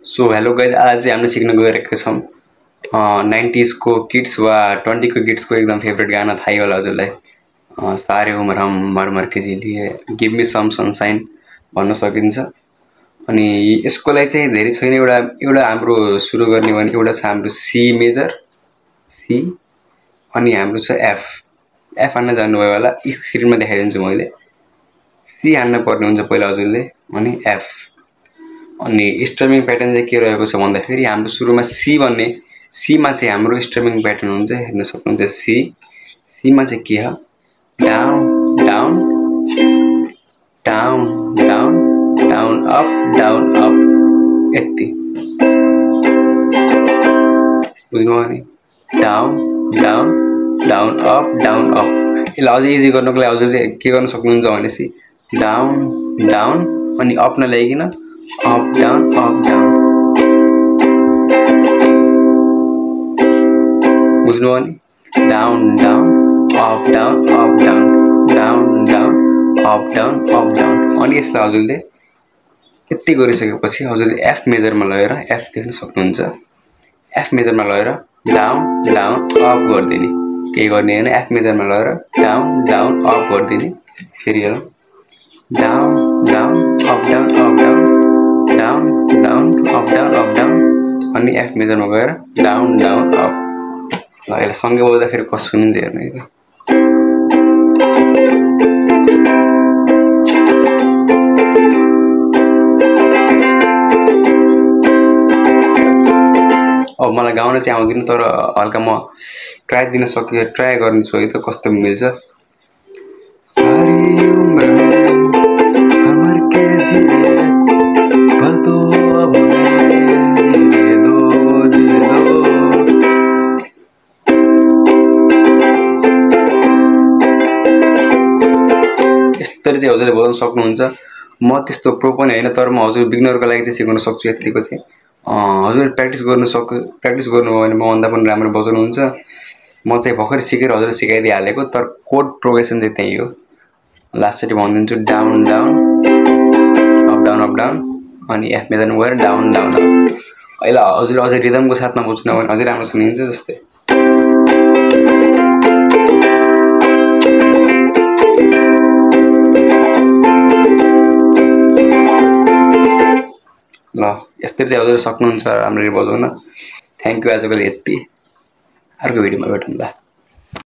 So hello guys, आज चाहिँ हामीले सिक्न गइरहेको छौँ 90s को किड्स वा 20 को किड्स को एकदम फेभरेट गाना थाहै होला हजुरलाई। सारे उमर हम मरमर के लिए गिभ मी सम सनसाइन भन्न सकिन्छ। अनि यसको लागि चाहिँ धेरै छैन, एउटा हाम्रो सुरु गर्ने भने एउटा छ हाम्रो सी मेजर सी, अनि हाम्रो छ एफ। एफ हान्न जान्नुभयो होला, स्क्रिनमा देखाइदिन्छु मैले। सी हान्न पर्ने हुन्छ पहिला हजुरले, अनि एफ। अनि स्ट्रमिङ प्याटर्न चाहिँ के रहेको छ भन्दाखेरि हाम्रो सुरुमा सी भन्ने, सीमा चाहिँ हाम्रो स्ट्रमिङ प्याटर्न हुन्छ, हेर्न सक्नुहुन्छ। सीमा चाहिँ के हो, down down down down down up यति बुझ्नुभयो नि, डाउन डाउन डाउन अप। यसलाई अझै इजी गर्नुको लागि हजुरले के गर्न सक्नुहुन्छ भनेपछि डाउन डाउन अनि अप नल्याइकन अप डाउन बुझ्नुभयो नि, down down up down down down up down. अनि यसलाई हजुरले यति गरिसकेपछि हजुरले एफ मेजरमा लगेर, एफ देख्न सक्नुहुन्छ, एफ मेजरमा लगेर डाउन डाउन अप गरिदिने, केही गर्ने होइन। एफ मेजरमा लगेर डाउन डाउन अप गरिदिने, फेरि हेरौँ, down down up down down down up down अनि एफ मेजरमा गएर डाउन डाउन अप। ल यसलाई सँगै बोल्दा फेरि कस्तो हुन्छ हेर्नु है। अब मलाई गाउन चाहिँ आउँदैन, तर हल्का म ट्राई दिन सक्यो, ट्राई गर्नेछु है त कस्तो मिल्छ। सारी उम्र हमर के जिए पल तो अब दे दो यसरी चाहिँ हजुरले बोल्न सक्नुहुन्छ। म त्यस्तो प्रो पनि होइन, तर म हजुर बिगिनरको लागि चाहिँ सिकाउन सक्छु। यतिको चाहिँ हजुर प्र्याक्टिस गर्नुभयो भने मभन्दा पनि राम्रो बजाउनुहुन्छ। म चाहिँ भर्खर सिकेर हजुरले सिकाइदिइहालेको, तर कोड प्रोग्रेसन चाहिँ त्यही हो। लास्टचोटि भनिदिन्छु, डाउन डाउन अप डाउन अनि एफ मेजरमा गएर डाउन डाउन अप। यसलाई हजुरले अझै रिदमको साथमा बुझ्नु भने अझै राम्रो सुनिन्छ। जस्तै ल यस्तै चाहिँ हजुर सक्नुहुन्छ राम्ररी बजाउन। थ्याङ्क यू, आजको लागि यति, अर्को भिडियोमा भेटौँला।